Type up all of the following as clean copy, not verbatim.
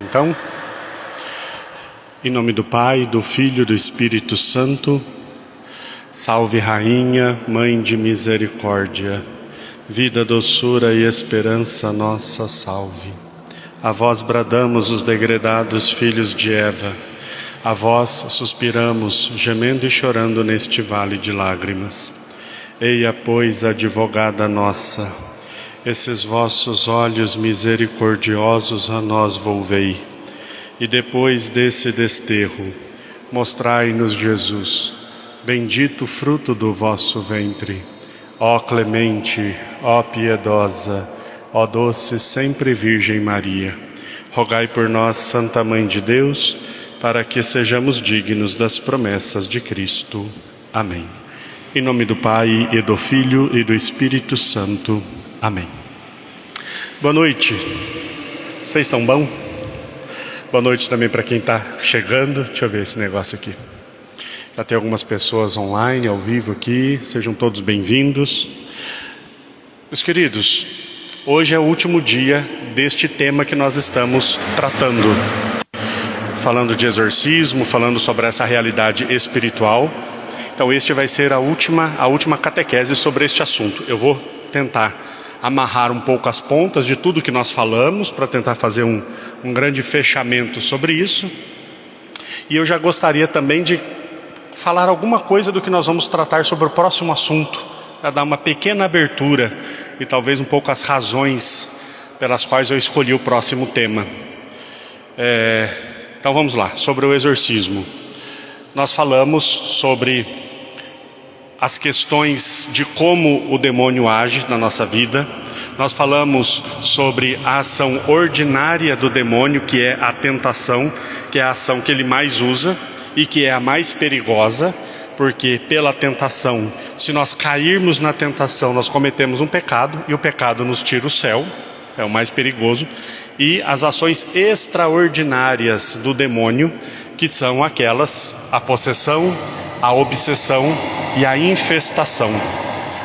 Então, em nome do Pai, do Filho e do Espírito Santo, salve Rainha, Mãe de Misericórdia, vida, doçura e esperança nossa, salve. A vós bradamos os degredados filhos de Eva, a vós suspiramos, gemendo e chorando neste vale de lágrimas. Eia, pois, advogada nossa, esses vossos olhos misericordiosos a nós volvei, e depois desse desterro, mostrai-nos Jesus, bendito fruto do vosso ventre. Ó clemente, ó piedosa, ó doce sempre Virgem Maria, rogai por nós, Santa Mãe de Deus, para que sejamos dignos das promessas de Cristo. Amém. Em nome do Pai, e do Filho, e do Espírito Santo. Amém. Boa noite. Vocês estão bom? Boa noite também para quem está chegando. Deixa eu ver esse negócio aqui. Já tem algumas pessoas online, ao vivo aqui. Sejam todos bem-vindos. Meus queridos, hoje é o último dia deste tema que nós estamos tratando. Falando de exorcismo, falando sobre essa realidade espiritual. Então este vai ser a última catequese sobre este assunto. Eu vou tentar amarrar um pouco as pontas de tudo que nós falamos, para tentar fazer um grande fechamento sobre isso. E eu já gostaria também de falar alguma coisa do que nós vamos tratar sobre o próximo assunto, para dar uma pequena abertura e talvez um pouco as razões pelas quais eu escolhi o próximo tema. Então vamos lá, sobre o exorcismo. Nós falamos sobre as questões de como o demônio age na nossa vida. Nós falamos sobre a ação ordinária do demônio, que é a tentação, que é a ação que ele mais usa e que é a mais perigosa, porque pela tentação, se nós cairmos na tentação, nós cometemos um pecado, e o pecado nos tira o céu, é o mais perigoso. E as ações extraordinárias do demônio, que são aquelas, a possessão, a obsessão e a infestação.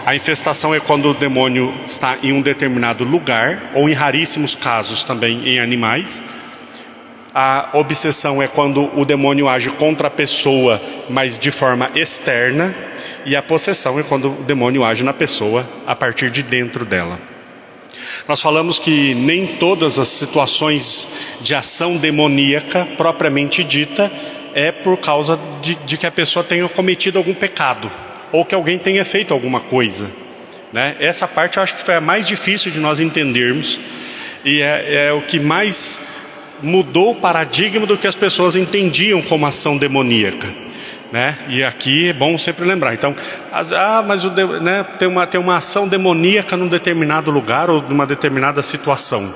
A infestação é quando o demônio está em um determinado lugar, ou em raríssimos casos também em animais. A obsessão é quando o demônio age contra a pessoa, mas de forma externa. E a possessão é quando o demônio age na pessoa a partir de dentro dela. Nós falamos que nem todas as situações de ação demoníaca, propriamente dita, é por causa de que a pessoa tenha cometido algum pecado, ou que alguém tenha feito alguma coisa, né? Essa parte eu acho que foi a mais difícil de nós entendermos, e é o que mais mudou o paradigma do que as pessoas entendiam como ação demoníaca, né? E aqui é bom sempre lembrar. Então, mas tem uma ação demoníaca num determinado lugar ou numa determinada situação.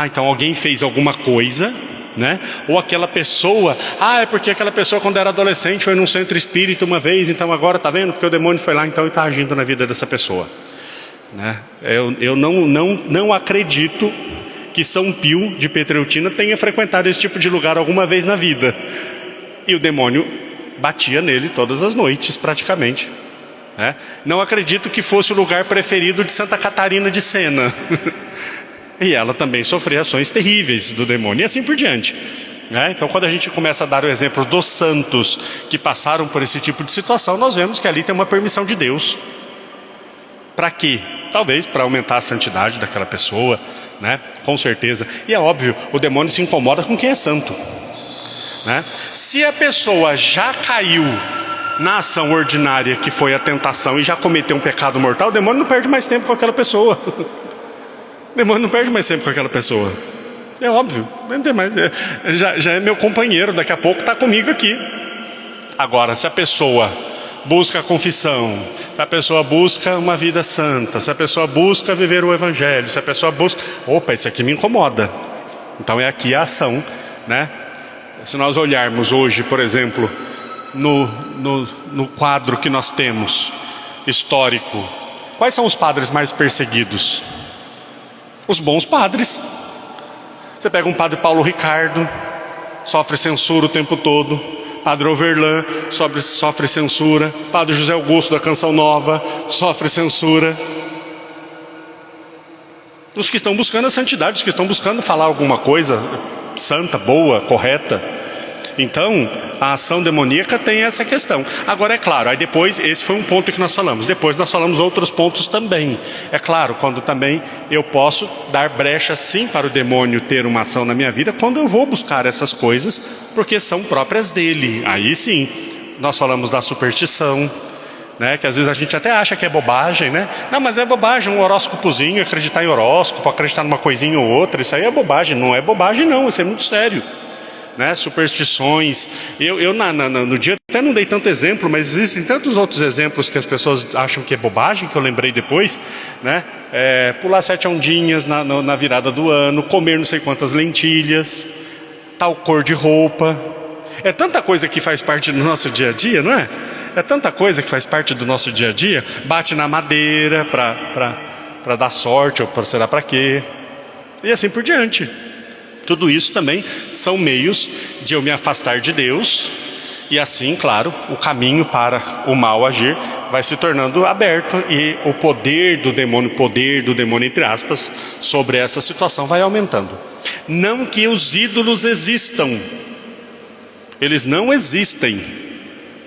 Então alguém fez alguma coisa, né? Ou aquela pessoa, é porque aquela pessoa quando era adolescente foi num centro espírita uma vez, então agora tá vendo, porque o demônio foi lá então e está agindo na vida dessa pessoa, né? Eu não acredito que São Pio de Petreutina tenha frequentado esse tipo de lugar alguma vez na vida, e o demônio batia nele todas as noites praticamente, né? Não acredito que fosse o lugar preferido de Santa Catarina de Sena e ela também sofria ações terríveis do demônio, e assim por diante, né? Então quando a gente começa a dar o exemplo dos santos que passaram por esse tipo de situação, nós vemos que ali tem uma permissão de Deus. Para quê? Talvez para aumentar a santidade daquela pessoa, né? Com certeza. E é óbvio, o demônio se incomoda com quem é santo, né? Se a pessoa já caiu na ação ordinária que foi a tentação e já cometeu um pecado mortal, o demônio não perde mais tempo com aquela pessoa. O demônio não perde mais tempo com aquela pessoa. É óbvio, não tem mais. Já é meu companheiro, daqui a pouco está comigo aqui. Agora, se a pessoa busca a confissão, se a pessoa busca uma vida santa, se a pessoa busca viver o evangelho, se a pessoa busca... isso aqui me incomoda. Então é aqui a ação, né? Se nós olharmos hoje, por exemplo, no quadro que nós temos, histórico, quais são os padres mais perseguidos? Os bons padres. Você pega um padre Paulo Ricardo, sofre censura o tempo todo. Padre Overlan sofre censura. Padre José Augusto da Canção Nova sofre censura. Os que estão buscando a santidade, os que estão buscando falar alguma coisa santa, boa, correta. Então, a ação demoníaca tem essa questão. Agora, é claro, aí depois, esse foi um ponto que nós falamos. Depois nós falamos outros pontos também. É claro, quando também eu posso dar brecha sim para o demônio ter uma ação na minha vida, quando eu vou buscar essas coisas, porque são próprias dele. Aí sim, nós falamos da superstição, né? Que às vezes a gente até acha que é bobagem, né? Não, mas é bobagem, um horóscopozinho, acreditar em horóscopo, acreditar numa coisinha ou outra, isso aí é bobagem. Não é bobagem não, isso é muito sério. Né, superstições. Eu no dia até não dei tanto exemplo, mas existem tantos outros exemplos que as pessoas acham que é bobagem, que eu lembrei depois, né? Pular 7 ondinhas na virada do ano, comer não sei quantas lentilhas, tal cor de roupa. É tanta coisa que faz parte do nosso dia a dia, não é? É tanta coisa que faz parte do nosso dia a dia. Bate na madeira para dar sorte, ou será para quê? E assim por diante. Tudo isso também são meios de eu me afastar de Deus e assim, claro, o caminho para o mal agir vai se tornando aberto e o poder do demônio entre aspas, sobre essa situação vai aumentando. Não que os ídolos existam, eles não existem.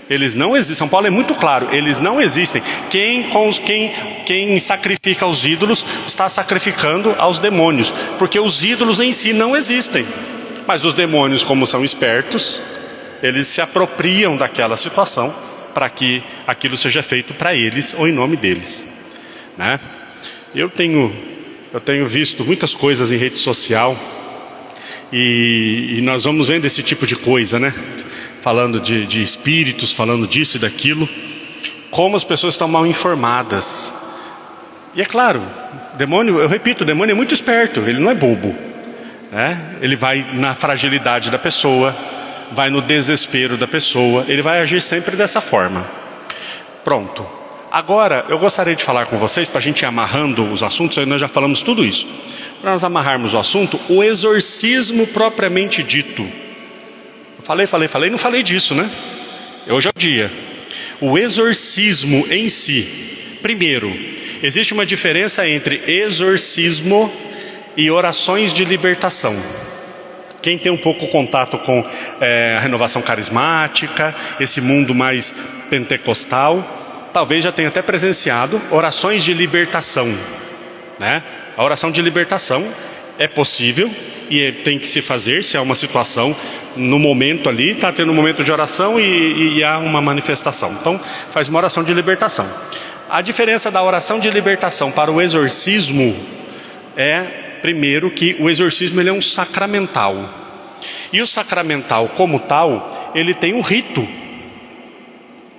Eles não existem. São Paulo é muito claro, eles não existem. Quem sacrifica aos ídolos está sacrificando aos demônios, porque os ídolos em si não existem. Mas os demônios, como são espertos, eles se apropriam daquela situação para que aquilo seja feito para eles ou em nome deles, né? Eu tenho visto muitas coisas em rede social e nós vamos vendo esse tipo de coisa, né? Falando de espíritos, falando disso e daquilo, como as pessoas estão mal informadas. E é claro, eu repito, o demônio é muito esperto, ele não é bobo, né? Ele vai na fragilidade da pessoa, vai no desespero da pessoa, ele vai agir sempre dessa forma. Pronto. Agora, eu gostaria de falar com vocês, para a gente ir amarrando os assuntos, nós já falamos tudo isso. Para nós amarrarmos o assunto, o exorcismo propriamente dito. Falei, não falei disso, né? Hoje é o dia. O exorcismo em si. Primeiro, existe uma diferença entre exorcismo e orações de libertação. Quem tem um pouco contato com a renovação carismática, esse mundo mais pentecostal, talvez já tenha até presenciado orações de libertação, né? A oração de libertação é possível e tem que se fazer se há uma situação no momento ali, está tendo um momento de oração e há uma manifestação. Então faz uma oração de libertação. A diferença da oração de libertação para o exorcismo é, primeiro, que o exorcismo ele é um sacramental. E o sacramental como tal, ele tem um rito.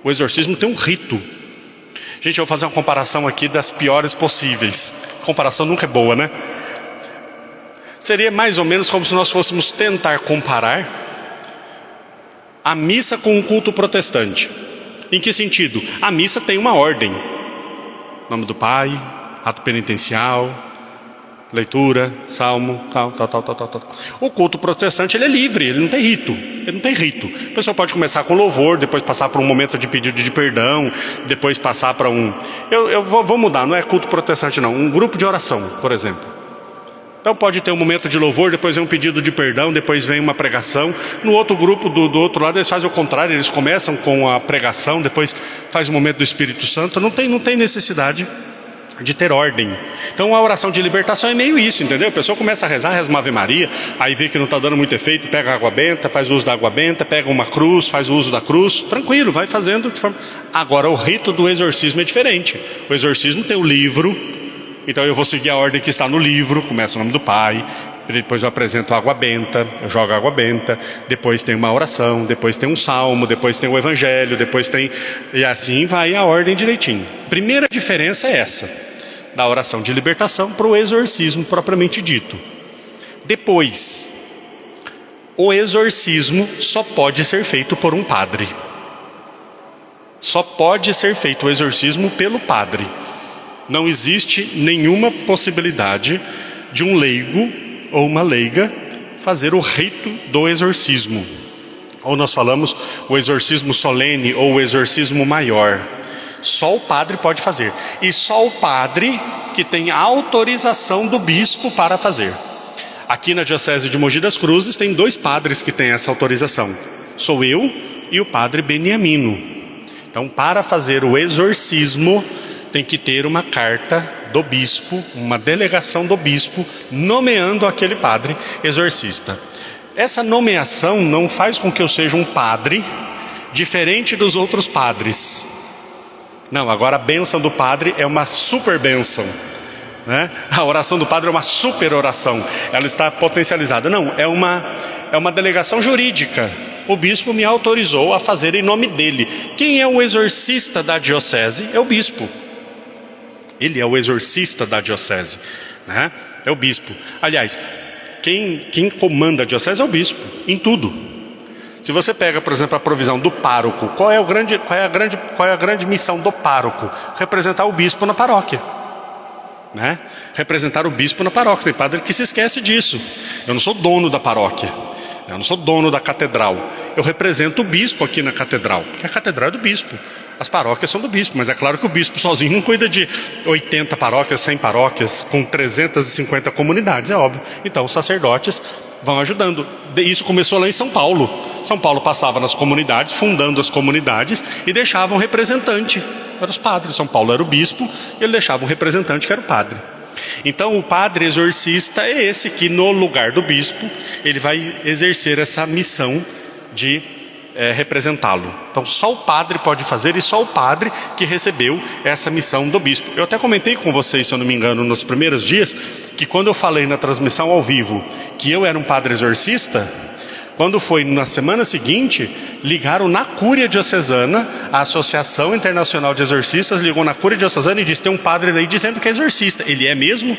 O exorcismo tem um rito. Gente, eu vou fazer uma comparação aqui das piores possíveis. Comparação nunca é boa, né? Seria mais ou menos como se nós fôssemos tentar comparar a missa com um culto protestante. Em que sentido? A missa tem uma ordem. Em nome do Pai, ato penitencial, leitura, salmo, tal. O culto protestante ele é livre, ele não tem rito. A pessoa pode começar com louvor, depois passar por um momento de pedido de perdão, depois passar para um... Eu vou mudar, não é culto protestante não, um grupo de oração, por exemplo. Então pode ter um momento de louvor, depois vem um pedido de perdão, depois vem uma pregação. No outro grupo, do outro lado, eles fazem o contrário, eles começam com a pregação, depois faz o momento do Espírito Santo. Não tem necessidade de ter ordem. Então a oração de libertação é meio isso, entendeu? A pessoa começa a rezar, reza uma Ave Maria, aí vê que não está dando muito efeito, pega a água benta, faz uso da água benta, pega uma cruz, faz o uso da cruz, tranquilo, vai fazendo de forma... Agora o rito do exorcismo é diferente. O exorcismo tem o livro, então eu vou seguir a ordem que está no livro, começa o nome do Pai, depois eu apresento a água benta, eu jogo a água benta, depois tem uma oração, depois tem um salmo, depois tem o evangelho, depois tem... E assim vai a ordem direitinho. Primeira diferença é essa, da oração de libertação para o exorcismo propriamente dito. Depois, o exorcismo só pode ser feito por um padre. Só pode ser feito o exorcismo pelo padre. Não existe nenhuma possibilidade de um leigo ou uma leiga fazer o rito do exorcismo. Ou nós falamos o exorcismo solene ou o exorcismo maior. Só o padre pode fazer. E só o padre que tem autorização do bispo para fazer. Aqui na Diocese de Mogi das Cruzes tem 2 padres que têm essa autorização. Sou eu e o padre Beniamino. Então, para fazer o exorcismo, tem que ter uma carta do bispo, uma delegação do bispo, nomeando aquele padre exorcista. Essa nomeação não faz com que eu seja um padre diferente dos outros padres. Não, agora a bênção do padre é uma super bênção, né? A oração do padre é uma super oração, ela está potencializada. Não, é uma delegação jurídica. O bispo me autorizou a fazer em nome dele. Quem é o exorcista da diocese? É o bispo. Ele é o exorcista da diocese, né? É o bispo. Aliás, quem comanda a diocese é o bispo, em tudo. Se você pega, por exemplo, a provisão do pároco, qual é a grande missão do pároco? Representar o bispo na paróquia, né? Representar o bispo na paróquia. Tem padre que se esquece disso. Eu não sou dono da paróquia, eu não sou dono da catedral. Eu represento o bispo aqui na catedral, porque a catedral é do bispo. As paróquias são do bispo, mas é claro que o bispo sozinho não cuida de 80 paróquias, 100 paróquias, com 350 comunidades, é óbvio. Então os sacerdotes vão ajudando. Isso começou lá em São Paulo. São Paulo passava nas comunidades, fundando as comunidades, e deixava um representante, eram os padres. São Paulo era o bispo, e ele deixava um representante que era o padre. Então o padre exorcista é esse que, no lugar do bispo, ele vai exercer essa missão de representá-lo. Então só o padre pode fazer, e só o padre que recebeu essa missão do bispo. Eu até comentei com vocês, se eu não me engano, nos primeiros dias, que quando eu falei na transmissão ao vivo que eu era um padre exorcista, quando foi na semana seguinte, ligaram na Cúria Diocesana, a Associação Internacional de Exorcistas ligou na Cúria Diocesana e disse: tem um padre aí dizendo que é exorcista. Ele é mesmo?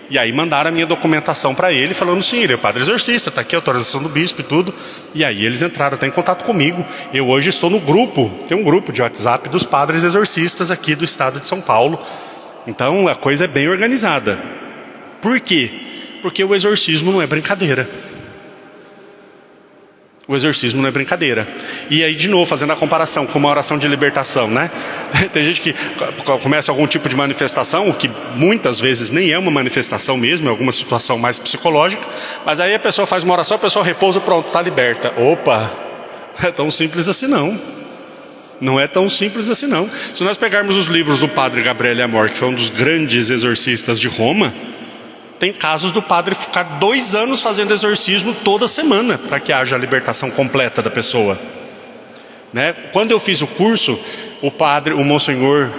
E aí mandaram a minha documentação para ele, falando: sim, ele é o padre exorcista, está aqui a autorização do bispo e tudo. E aí eles entraram até em contato comigo. Eu hoje estou no grupo, tem um grupo de WhatsApp dos padres exorcistas aqui do estado de São Paulo. Então a coisa é bem organizada. Por quê? Porque o exorcismo não é brincadeira. O exorcismo não é brincadeira. E aí, de novo, fazendo a comparação com uma oração de libertação, né? Tem gente que começa algum tipo de manifestação, que muitas vezes nem é uma manifestação mesmo, é alguma situação mais psicológica, mas aí a pessoa faz uma oração, a pessoa repousa, pronto, está liberta. Opa, não é tão simples assim não. Não é tão simples assim não. Se nós pegarmos os livros do padre Gabriele Amor, que foi um dos grandes exorcistas de Roma, tem casos do padre ficar 2 anos fazendo exorcismo toda semana, para que haja a libertação completa da pessoa, né? Quando eu fiz o curso, o monsenhor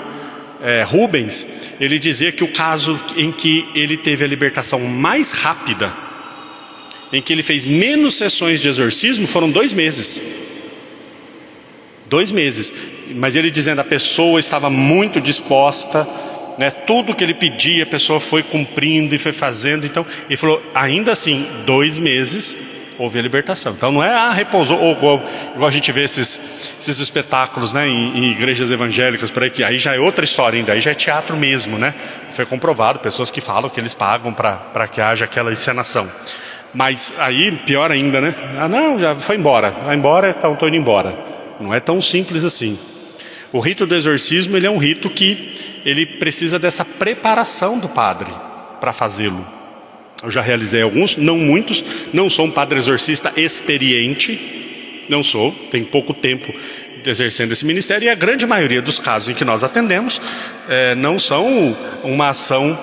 Rubens, ele dizia que o caso em que ele teve a libertação mais rápida, em que ele fez menos sessões de exorcismo, foram 2 meses. 2 meses. Mas ele dizendo, a pessoa estava muito disposta, né? Tudo que ele pedia, a pessoa foi cumprindo e foi fazendo. Então ele falou, ainda assim, 2 meses houve a libertação. Então não é repousou, ou igual a gente vê esses espetáculos, né, em igrejas evangélicas por aí, que aí já é outra história ainda, aí já é teatro mesmo, né? Foi comprovado, pessoas que falam que eles pagam para que haja aquela encenação. Mas aí pior ainda, né? Não, já foi embora, vai embora, então estou indo embora. Não é tão simples assim. O rito do exorcismo, ele é um rito que ele precisa dessa preparação do padre para fazê-lo. Eu já realizei alguns, não muitos, não sou um padre exorcista experiente, não sou, tenho pouco tempo exercendo esse ministério, e a grande maioria dos casos em que nós atendemos não são uma ação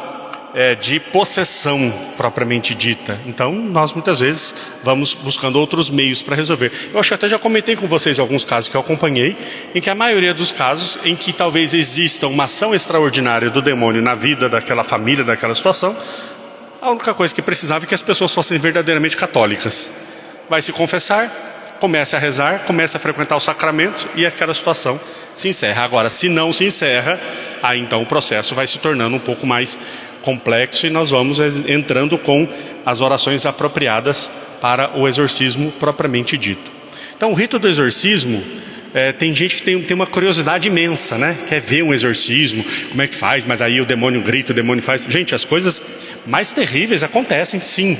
de possessão propriamente dita. Então nós muitas vezes vamos buscando outros meios para resolver. Eu acho que até já comentei com vocês alguns casos que eu acompanhei, em que a maioria dos casos em que talvez exista uma ação extraordinária do demônio na vida daquela família, daquela situação, a única coisa que precisava é que as pessoas fossem verdadeiramente católicas. Vai se confessar, comece a rezar, comece a frequentar os sacramentos e aquela situação se encerra. Agora, se não se encerra, aí então o processo vai se tornando um pouco mais complexo e nós vamos entrando com as orações apropriadas para o exorcismo propriamente dito. Então o rito do exorcismo, tem gente que tem uma curiosidade imensa, né? Quer ver um exorcismo, como é que faz, mas aí o demônio grita, o demônio faz. Gente, as coisas mais terríveis acontecem, sim.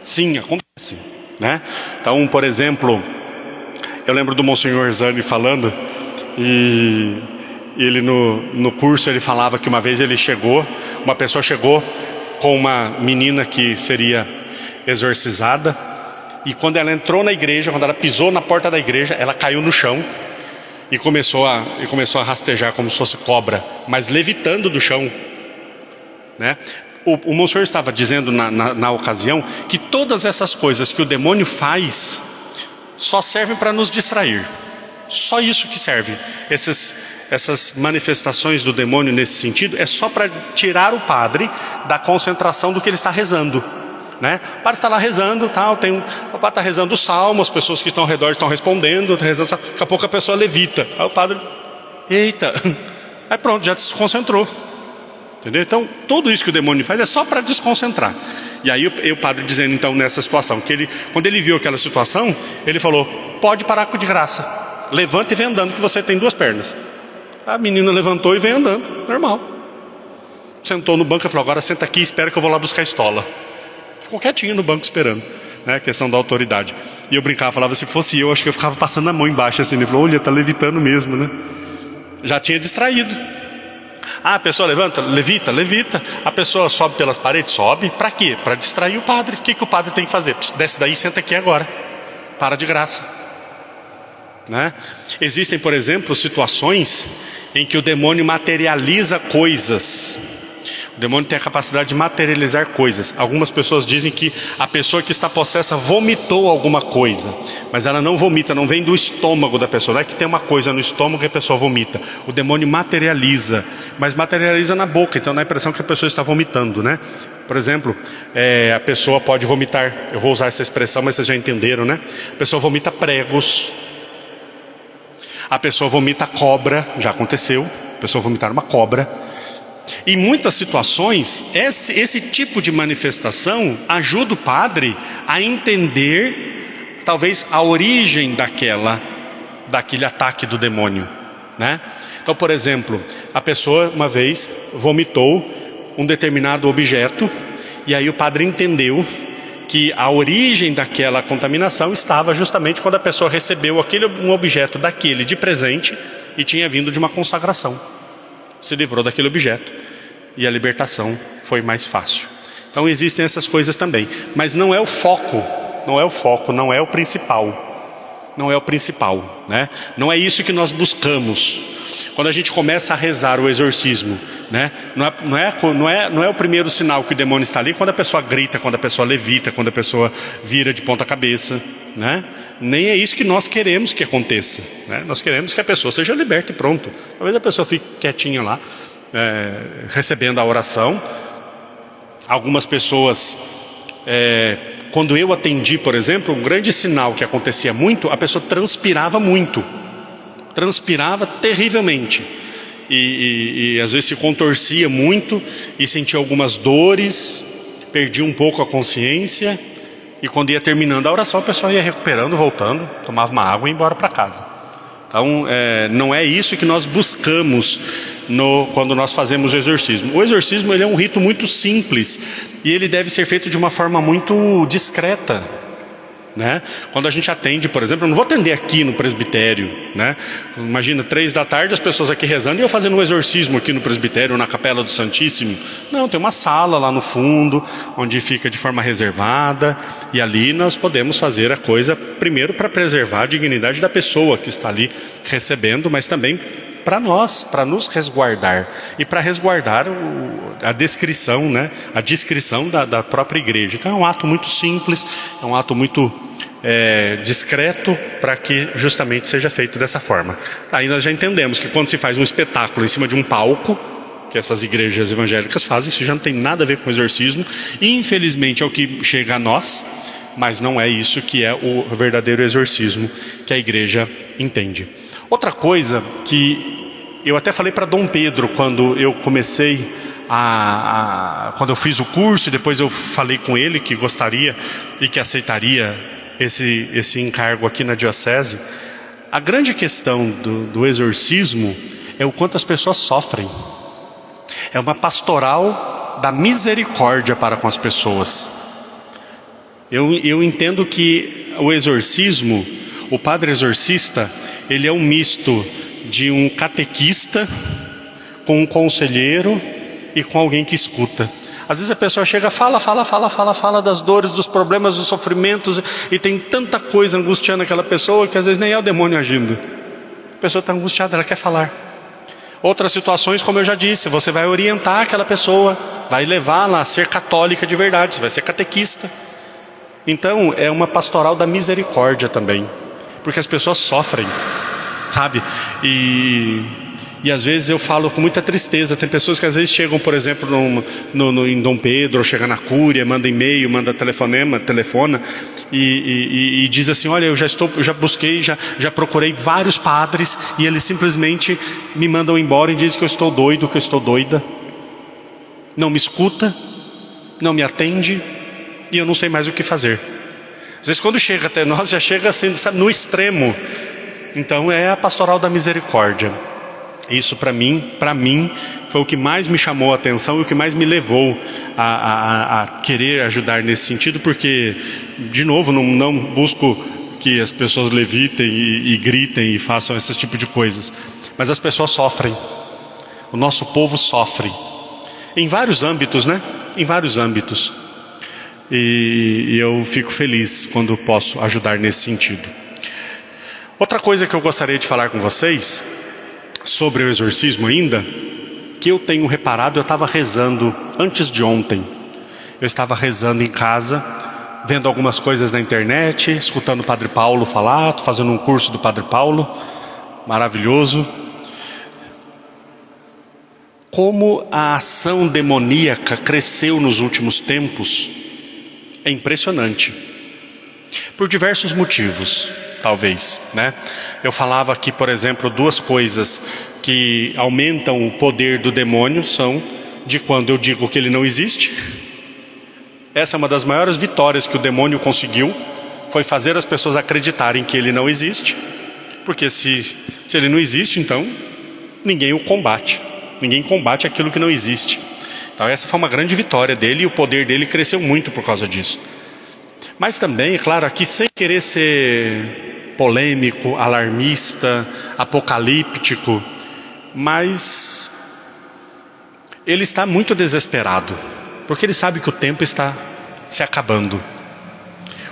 Sim, acontecem, né? Então, por exemplo, eu lembro do monsenhor Zani falando, e ele no curso ele falava que uma vez uma pessoa chegou com uma menina que seria exorcizada, e quando ela entrou na igreja, quando ela pisou na porta da igreja, ela caiu no chão e começou a rastejar como se fosse cobra, mas levitando do chão, né? O monsenhor estava dizendo na ocasião que todas essas coisas que o demônio faz só servem para nos distrair. Só isso que serve. Essas manifestações do demônio nesse sentido é só para tirar o padre da concentração do que ele está rezando, né? O padre está lá rezando, tal, o padre está rezando o salmo, as pessoas que estão ao redor estão respondendo, rezando, daqui a pouco a pessoa levita. Aí o padre, eita, aí pronto, já se concentrou. Entendeu? Então, tudo isso que o demônio faz é só para desconcentrar. E aí o padre dizendo então nessa situação, que quando ele viu aquela situação, ele falou, pode parar de graça. Levanta e vem andando, que você tem 2 pernas. A menina levantou e veio andando, normal. Sentou no banco e falou, agora senta aqui e espera que eu vou lá buscar a estola. Ficou quietinho no banco esperando, né? A questão da autoridade. E eu brincava, falava, se fosse eu, acho que eu ficava passando a mão embaixo assim. Ele falou, olha, tá levitando mesmo, né? Já tinha distraído. A pessoa levanta, levita. A pessoa sobe pelas paredes, sobe. Para quê? Para distrair o padre. O que o padre tem que fazer? Desce daí, senta aqui agora. Para de graça, né? Existem, por exemplo, situações em que o demônio materializa coisas. O demônio tem a capacidade de materializar coisas. Algumas pessoas dizem que a pessoa que está possessa vomitou alguma coisa, mas ela não vomita, não vem do estômago da pessoa. Não é que tem uma coisa no estômago e a pessoa vomita. O demônio materializa, mas materializa na boca, então dá a impressão que a pessoa está vomitando, né? Por exemplo, a pessoa pode vomitar, eu vou usar essa expressão, mas vocês já entenderam, né? A pessoa vomita pregos, a pessoa vomita cobra, já aconteceu, a pessoa vomitar uma cobra. Em muitas situações, esse tipo de manifestação ajuda o padre a entender, talvez, a origem daquele ataque do demônio, né? Então, por exemplo, a pessoa uma vez vomitou um determinado objeto, e aí o padre entendeu que a origem daquela contaminação estava justamente quando a pessoa recebeu um objeto daquele de presente e tinha vindo de uma consagração. Se livrou daquele objeto e a libertação foi mais fácil. Então existem essas coisas também, mas não é o foco, não é o principal, né? Não é isso que nós buscamos. Quando a gente começa a rezar o exorcismo, né? Não é o primeiro sinal que o demônio está ali, quando a pessoa grita, quando a pessoa levita, quando a pessoa vira de ponta cabeça, né? Nem é isso que nós queremos que aconteça, né? Nós queremos que a pessoa seja liberta e pronto. Talvez a pessoa fique quietinha lá, recebendo a oração. Algumas pessoas, quando eu atendi, por exemplo, um grande sinal que acontecia muito, a pessoa transpirava muito, transpirava terrivelmente, e às vezes se contorcia muito e sentia algumas dores, perdia um pouco a consciência. E quando ia terminando a oração, a pessoa ia recuperando, voltando, tomava uma água e ia embora para casa. Então, não é isso que nós buscamos quando nós fazemos o exorcismo. O exorcismo ele é um rito muito simples e ele deve ser feito de uma forma muito discreta, né? Quando a gente atende, por exemplo, eu não vou atender aqui no presbitério, né? Imagina 3 da tarde as pessoas aqui rezando e eu fazendo um exorcismo aqui no presbitério, na capela do Santíssimo. Não, tem uma sala lá no fundo onde fica de forma reservada, e ali nós podemos fazer a coisa primeiro para preservar a dignidade da pessoa que está ali recebendo, mas também para nós, para nos resguardar e para resguardar a descrição, né? A discrição da própria igreja. Então é um ato muito simples, é um ato muito discreto, para que justamente seja feito dessa forma. Aí nós já entendemos que quando se faz um espetáculo em cima de um palco, que essas igrejas evangélicas fazem, isso já não tem nada a ver com o exorcismo, e infelizmente é o que chega a nós, mas não é isso que é o verdadeiro exorcismo que a igreja entende. Outra coisa que eu até falei para Dom Pedro quando eu comecei quando eu fiz o curso, e depois eu falei com ele que gostaria e que aceitaria esse encargo aqui na diocese. A grande questão do exorcismo é o quanto as pessoas sofrem. É uma pastoral da misericórdia para com as pessoas. Eu entendo que o exorcismo, o padre exorcista, ele é um misto de um catequista com um conselheiro e com alguém que escuta. Às vezes a pessoa chega, fala das dores, dos problemas, dos sofrimentos, e tem tanta coisa angustiando aquela pessoa que às vezes nem é o demônio agindo. A pessoa está angustiada, ela quer falar. Outras situações, como eu já disse, você vai orientar aquela pessoa, vai levá-la a ser católica de verdade, você vai ser catequista. Então é uma pastoral da misericórdia também, porque as pessoas sofrem, sabe? E às vezes eu falo com muita tristeza. Tem pessoas que às vezes chegam, por exemplo, em Dom Pedro, ou chega na Cúria, manda e-mail, manda telefona e diz assim: olha, eu já busquei, já procurei vários padres e eles simplesmente me mandam embora e dizem que eu estou doido, que eu estou doida. Não me escuta, não me atende e eu não sei mais o que fazer. Às vezes quando chega até nós, já chega assim, sabe, no extremo. Então é a pastoral da misericórdia. Isso para mim foi o que mais me chamou a atenção e o que mais me levou a querer ajudar nesse sentido, porque, de novo, não busco que as pessoas levitem e gritem e façam esse tipo de coisas, mas as pessoas sofrem, o nosso povo sofre, em vários âmbitos, né? Em vários âmbitos, e eu fico feliz quando posso ajudar nesse sentido. Outra coisa que eu gostaria de falar com vocês sobre o exorcismo ainda, que eu tenho reparado, eu estava rezando antes de ontem, eu estava rezando em casa, vendo algumas coisas na internet, escutando o Padre Paulo falar, estou fazendo um curso do Padre Paulo, maravilhoso. Como a ação demoníaca cresceu nos últimos tempos, é impressionante, por diversos motivos. Talvez, né? Eu falava aqui, por exemplo, duas coisas que aumentam o poder do demônio são de quando eu digo que ele não existe. Essa é uma das maiores vitórias que o demônio conseguiu, foi fazer as pessoas acreditarem que ele não existe, porque se ele não existe, então ninguém o combate, ninguém combate aquilo que não existe. Então essa foi uma grande vitória dele e o poder dele cresceu muito por causa disso. Mas também, é claro, aqui sem querer ser polêmico, alarmista, apocalíptico, mas ele está muito desesperado, porque ele sabe que o tempo está se acabando.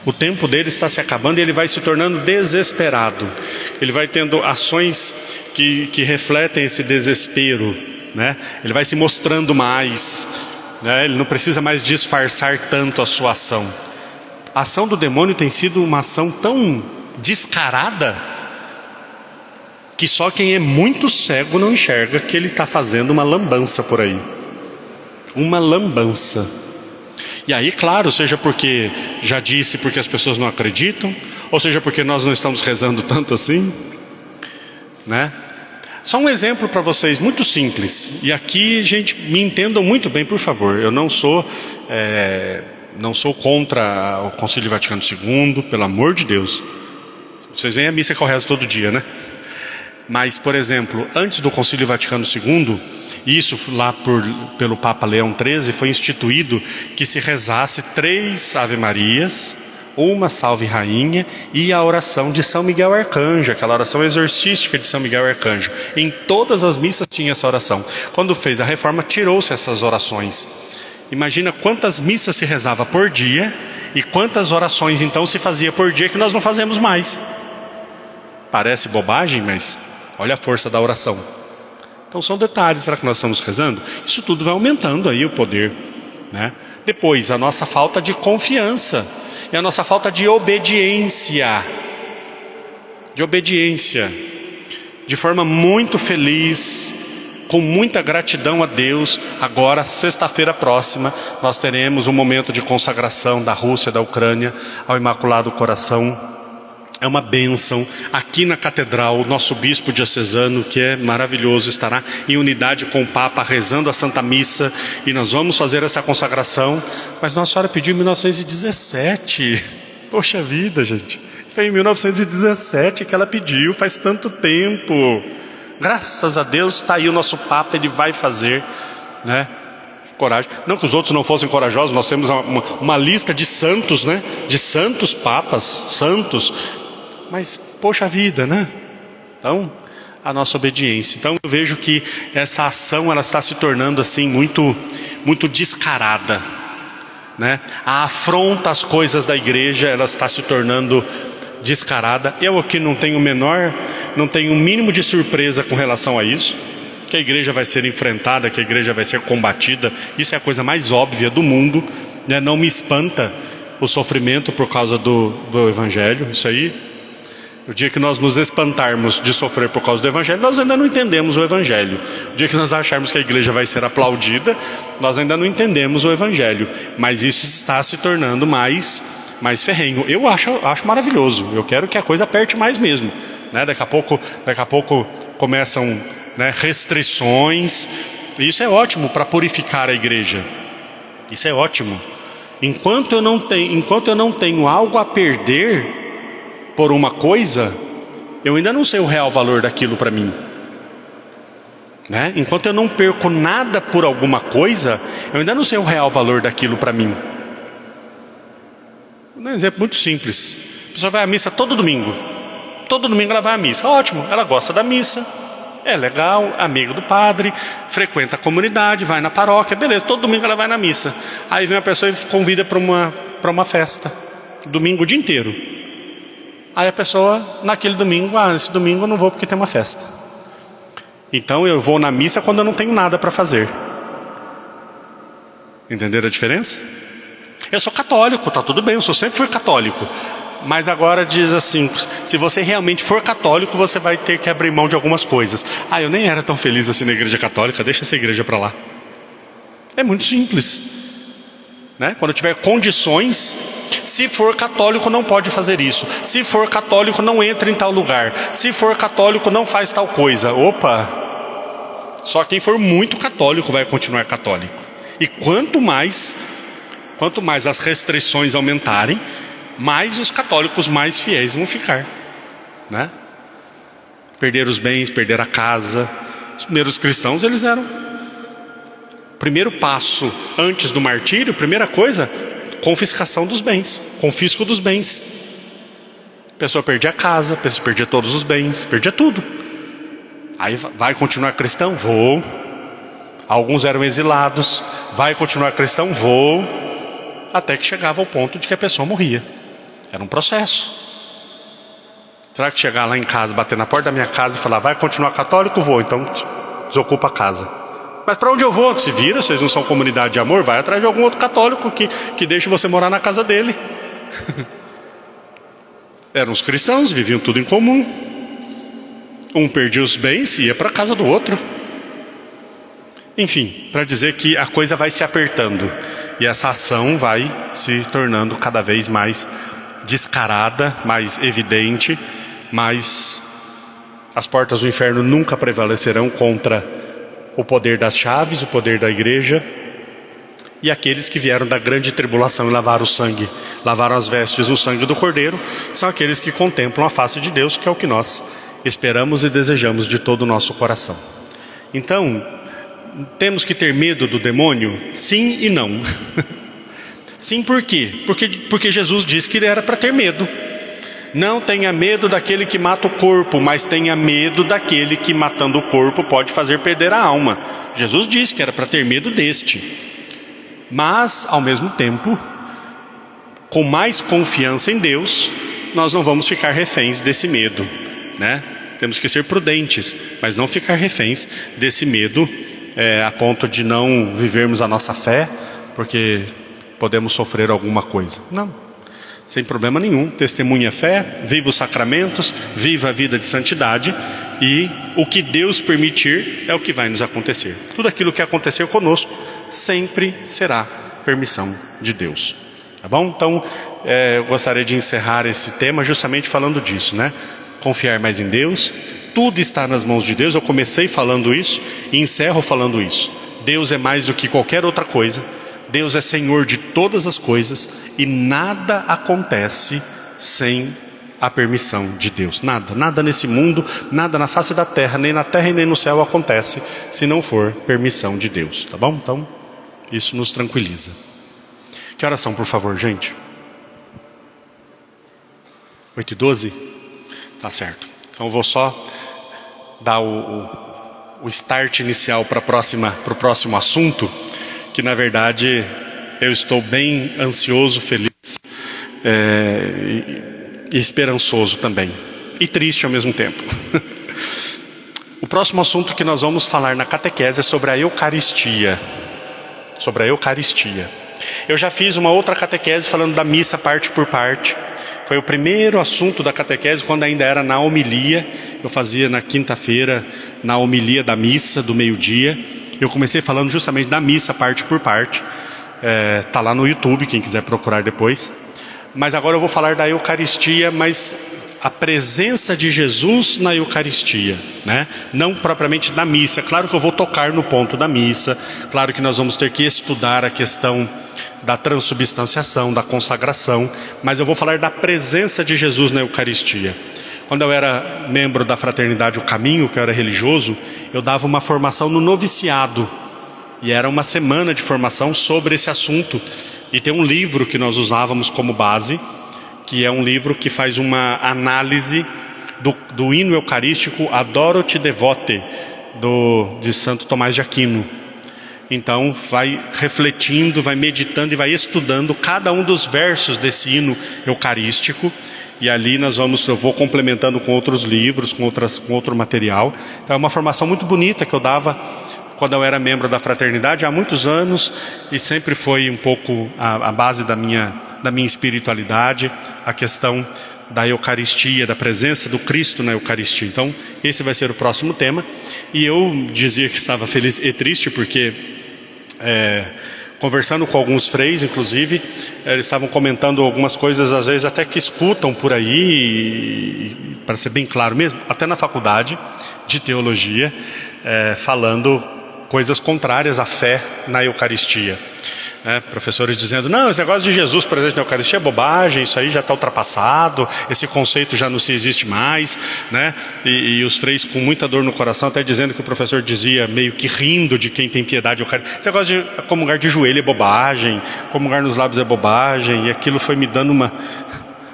O tempo dele está se acabando e ele vai se tornando desesperado. Ele vai tendo ações que refletem esse desespero, né? Ele vai se mostrando mais, né? Ele não precisa mais disfarçar tanto a sua ação. A ação do demônio tem sido uma ação tão descarada que só quem é muito cego não enxerga que ele está fazendo uma lambança por aí. Uma lambança. E aí, claro, seja porque já disse, porque as pessoas não acreditam, ou seja porque nós não estamos rezando tanto assim, né? Só um exemplo para vocês, muito simples. E aqui, gente, me entendam muito bem, por favor. Eu não sou contra o Concílio Vaticano II, pelo amor de Deus. Vocês veem a missa que eu rezo todo dia, né? Mas, por exemplo, antes do Concílio Vaticano II, isso lá pelo Papa Leão XIII, foi instituído que se rezasse 3 Ave Marias, uma Salve Rainha e a oração de São Miguel Arcanjo, aquela oração exorcística de São Miguel Arcanjo. Em todas as missas tinha essa oração. Quando fez a reforma, tirou-se essas orações. Imagina quantas missas se rezava por dia e quantas orações então se fazia por dia que nós não fazemos mais. Parece bobagem, mas olha a força da oração. Então são detalhes. Será que nós estamos rezando? Isso tudo vai aumentando aí o poder, né? Depois, a nossa falta de confiança e a nossa falta de obediência. De forma muito feliz, com muita gratidão a Deus. Agora, sexta-feira próxima, nós teremos um momento de consagração da Rússia, da Ucrânia, ao Imaculado Coração. É uma bênção. Aqui na catedral, o nosso bispo diocesano, que é maravilhoso, estará em unidade com o Papa, rezando a Santa Missa, e nós vamos fazer essa consagração. Mas Nossa Senhora pediu em 1917. Poxa vida, gente. Foi em 1917 que ela pediu, faz tanto tempo. Graças a Deus está aí o nosso Papa, ele vai fazer, né? Coragem. Não que os outros não fossem corajosos, nós temos uma lista de santos, né? De santos papas, santos. Mas, poxa vida, né? Então, a nossa obediência. Então eu vejo que essa ação, ela está se tornando assim muito, muito descarada, né? A afronta às coisas da igreja, ela está se tornando descarada. Eu aqui não tenho o mínimo de surpresa com relação a isso, que a igreja vai ser enfrentada, que a igreja vai ser combatida. Isso é a coisa mais óbvia do mundo, né? Não me espanta o sofrimento por causa do Evangelho. Isso aí, o dia que nós nos espantarmos de sofrer por causa do Evangelho, nós ainda não entendemos o Evangelho. O dia que nós acharmos que a igreja vai ser aplaudida, nós ainda não entendemos o Evangelho. Mas isso está se tornando mais ferrenho. Eu acho maravilhoso. Eu quero que a coisa aperte mais mesmo, né? Daqui a pouco começam, né, restrições. E isso é ótimo para purificar a igreja. Isso é ótimo. Enquanto eu não tenho algo a perder por uma coisa, eu ainda não sei o real valor daquilo para mim, né? Enquanto eu não perco nada por alguma coisa, eu ainda não sei o real valor daquilo para mim. Um exemplo muito simples: a pessoa vai à missa todo domingo ela vai à missa, ótimo, ela gosta da missa, é legal, amigo do padre, frequenta a comunidade, vai na paróquia, beleza, todo domingo ela vai na missa. Aí vem uma pessoa e convida para uma festa, domingo o dia inteiro. Aí a pessoa, naquele domingo, esse domingo eu não vou porque tem uma festa. Então eu vou na missa quando eu não tenho nada para fazer. Entenderam a diferença? Eu sou católico, tá tudo bem, eu sempre fui católico. Mas agora diz assim: se você realmente for católico, você vai ter que abrir mão de algumas coisas. Eu nem era tão feliz assim na igreja católica, deixa essa igreja para lá. É muito simples, né? Quando tiver condições, se for católico não pode fazer isso, se for católico não entra em tal lugar, se for católico não faz tal coisa. Opa! Só quem for muito católico vai continuar católico. E quanto mais as restrições aumentarem, mais os católicos mais fiéis vão ficar, né? Perder os bens, perder a casa. Os primeiros cristãos, eles eram... Primeiro passo antes do martírio, primeira coisa, confiscação dos bens, confisco dos bens. A pessoa perdia a casa, a pessoa perdia todos os bens, perdia tudo. Aí vai continuar cristão? Vou. Alguns eram exilados. Vai continuar cristão? Vou. Até que chegava ao ponto de que a pessoa morria. Era um processo. Será que chegar lá em casa, bater na porta da minha casa e falar: vai continuar católico? Vou. Então desocupa a casa. Mas para onde eu vou? Se vira, vocês não são comunidade de amor, vai atrás de algum outro católico que deixe você morar na casa dele. Eram os cristãos, viviam tudo em comum. Um perdia os bens e ia para a casa do outro. Enfim, para dizer que a coisa vai se apertando. E essa ação vai se tornando cada vez mais descarada, mais evidente, mas as portas do inferno nunca prevalecerão contra o poder das chaves, o poder da igreja. E aqueles que vieram da grande tribulação e lavaram o sangue, lavaram as vestes no sangue do Cordeiro, são aqueles que contemplam a face de Deus, que é o que nós esperamos e desejamos de todo o nosso coração. Então, temos que ter medo do demônio? Sim e não. Sim, por quê? Porque Jesus disse que era para ter medo. Não tenha medo daquele que mata o corpo, mas tenha medo daquele que, matando o corpo, pode fazer perder a alma. Jesus disse que era para ter medo deste. Mas, ao mesmo tempo, com mais confiança em Deus, nós não vamos ficar reféns desse medo, né? Temos que ser prudentes, mas não ficar reféns desse medo, a ponto de não vivermos a nossa fé, porque podemos sofrer alguma coisa. Não, sem problema nenhum. Testemunha a fé, viva os sacramentos, viva a vida de santidade, e o que Deus permitir é o que vai nos acontecer. Tudo aquilo que acontecer conosco sempre será permissão de Deus. Tá bom? Então, eu gostaria de encerrar esse tema justamente falando disso, né? Confiar mais em Deus. Tudo está nas mãos de Deus. Eu comecei falando isso e encerro falando isso. Deus é mais do que qualquer outra coisa. Deus é Senhor de todas as coisas, e nada acontece sem a permissão de Deus. Nada nesse mundo, nada na face da terra, nem na terra e nem no céu acontece se não for permissão de Deus, tá bom? Então, isso nos tranquiliza. Que oração, por favor, gente? 8h12? Tá certo. Então eu vou só dar o start inicial para o próximo assunto, que na verdade eu estou bem ansioso, feliz e esperançoso também, e triste ao mesmo tempo. O próximo assunto que nós vamos falar na catequese é sobre a Eucaristia. Sobre a Eucaristia. Eu já fiz uma outra catequese falando da missa parte por parte. Foi o primeiro assunto da catequese quando ainda era na homilia. Eu fazia na quinta-feira, na homilia da missa do meio-dia. Eu comecei falando justamente da missa parte por parte. Está lá no YouTube, quem quiser procurar depois. Mas agora eu vou falar da Eucaristia, mas a presença de Jesus na Eucaristia, né? Não propriamente na missa. Claro que eu vou tocar no ponto da missa, claro que nós vamos ter que estudar a questão da transubstanciação, da consagração, mas eu vou falar da presença de Jesus na Eucaristia. Quando eu era membro da Fraternidade O Caminho, que eu era religioso, eu dava uma formação no noviciado, e era uma semana de formação sobre esse assunto, e tem um livro que nós usávamos como base, que é um livro que faz uma análise do hino eucarístico Adoro-te Devote, de Santo Tomás de Aquino. Então vai refletindo, vai meditando e vai estudando cada um dos versos desse hino eucarístico, e ali eu vou complementando com outros livros, com outro material. Então é uma formação muito bonita que eu dava quando eu era membro da fraternidade há muitos anos, e sempre foi um pouco a base da minha espiritualidade, a questão da Eucaristia, da presença do Cristo na Eucaristia. Então esse vai ser o próximo tema, e eu dizia que estava feliz e triste porque conversando com alguns freis, inclusive, eles estavam comentando algumas coisas, às vezes até que escutam por aí, para ser bem claro mesmo, até na faculdade de teologia, falando coisas contrárias à fé na Eucaristia. Professores dizendo, não, esse negócio de Jesus presente na Eucaristia é bobagem, isso aí já está ultrapassado, esse conceito já não se existe mais, né? E os freis com muita dor no coração, até dizendo que o professor dizia, meio que rindo de quem tem piedade eucarística, esse negócio de comungar de joelho é bobagem, comungar nos lábios é bobagem, e aquilo foi me dando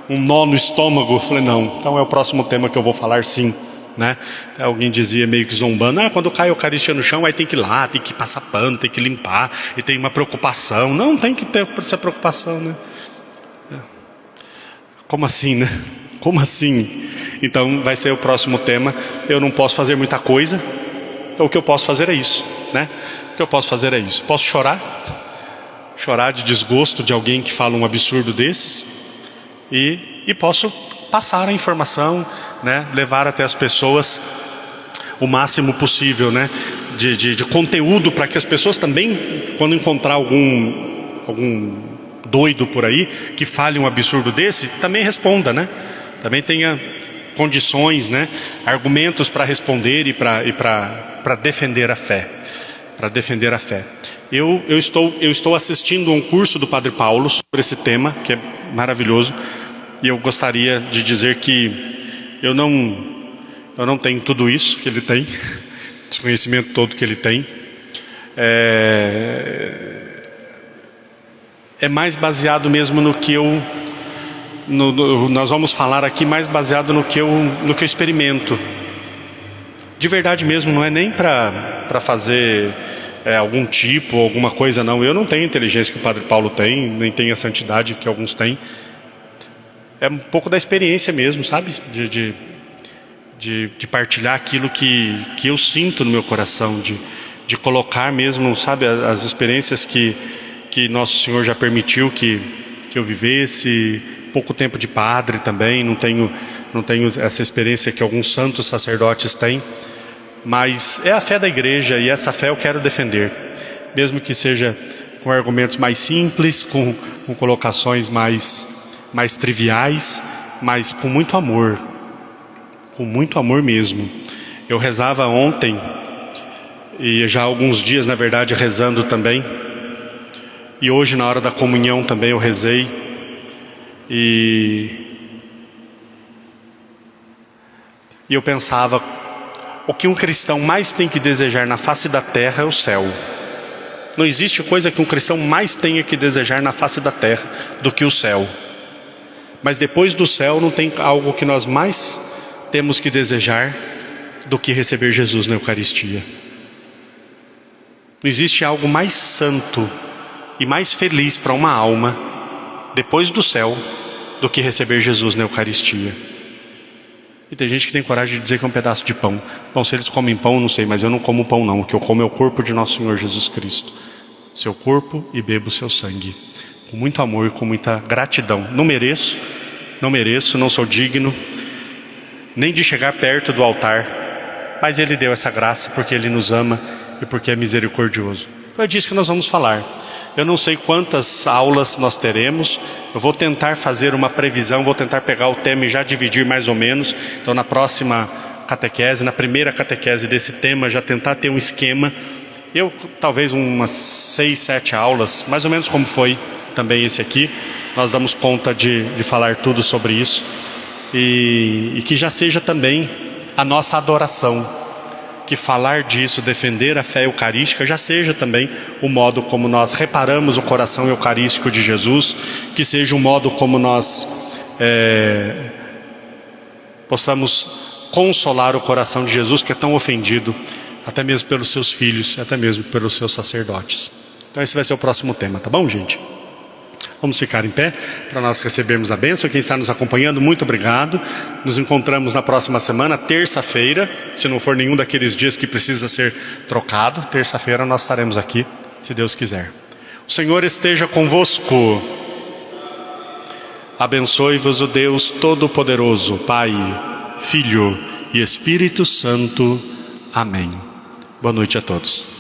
um nó no estômago. Eu falei, não, então é o próximo tema que eu vou falar, sim. Né? Alguém dizia meio que zombando, quando cai a Eucaristia no chão, aí tem que ir lá, tem que passar pano, tem que limpar, e tem uma preocupação. Não tem que ter essa preocupação, né? Como assim, né? Como assim? Então vai ser o próximo tema. Eu não posso fazer muita coisa, então o que eu posso fazer é isso, né? O que eu posso fazer é isso. Posso chorar de desgosto de alguém que fala um absurdo desses, e posso passar a informação, né, levar até as pessoas o máximo possível, né, de conteúdo, para que as pessoas também, quando encontrar algum doido por aí que fale um absurdo desse, também responda, né, também tenha condições, né, argumentos para responder e para defender a fé. Eu estou assistindo a um curso do Padre Paulo sobre esse tema, que é maravilhoso. E eu gostaria de dizer que eu não tenho tudo isso que ele tem, esse conhecimento todo que ele tem. É mais baseado mesmo no que nós vamos falar aqui, mais baseado no que eu experimento. De verdade mesmo, não é nem para fazer algum tipo, alguma coisa, não. Eu não tenho a inteligência que o Padre Paulo tem, nem tenho a santidade que alguns têm. É um pouco da experiência mesmo, sabe? De partilhar aquilo que eu sinto no meu coração, de colocar mesmo, sabe, as experiências que Nosso Senhor já permitiu que eu vivesse. Pouco tempo de padre também, não tenho essa experiência que alguns santos sacerdotes têm, mas é a fé da igreja, e essa fé eu quero defender, mesmo que seja com argumentos mais simples, com colocações mais triviais, mas com muito amor mesmo. Eu rezava ontem, e já há alguns dias, na verdade, rezando também, e hoje na hora da comunhão também eu rezei, e eu pensava, o que um cristão mais tem que desejar na face da terra é o céu. Não existe coisa que um cristão mais tenha que desejar na face da terra do que o céu. Mas depois do céu não tem algo que nós mais temos que desejar do que receber Jesus na Eucaristia. Não existe algo mais santo e mais feliz para uma alma, depois do céu, do que receber Jesus na Eucaristia. E tem gente que tem coragem de dizer que é um pedaço de pão. Bom, se eles comem pão, não sei, mas eu não como pão não. O que eu como é o corpo de nosso Senhor Jesus Cristo. Seu corpo e bebo seu sangue. Com muito amor e com muita gratidão. Não mereço, não sou digno nem de chegar perto do altar. Mas Ele deu essa graça porque Ele nos ama e porque é misericordioso. Então é disso que nós vamos falar. Eu não sei quantas aulas nós teremos. Eu vou tentar fazer uma previsão, vou tentar pegar o tema e já dividir mais ou menos. Então na próxima catequese, na primeira catequese desse tema, já tentar ter um esquema. Eu talvez umas 6, 7 aulas, mais ou menos como foi também esse aqui. Nós damos conta de falar tudo sobre isso. E que já seja também a nossa adoração. Que falar disso, defender a fé eucarística, já seja também o modo como nós reparamos o coração eucarístico de Jesus, que seja um modo como nós possamos consolar o coração de Jesus, que é tão ofendido, até mesmo pelos seus filhos, até mesmo pelos seus sacerdotes. Então esse vai ser o próximo tema, tá bom, gente? Vamos ficar em pé para nós recebermos a bênção. Quem está nos acompanhando, muito obrigado. Nos encontramos na próxima semana, terça-feira. Se não for nenhum daqueles dias que precisa ser trocado, terça-feira nós estaremos aqui, se Deus quiser. O Senhor esteja convosco. Abençoe-vos o Deus Todo-Poderoso, Pai, Filho e Espírito Santo. Amém. Boa noite a todos.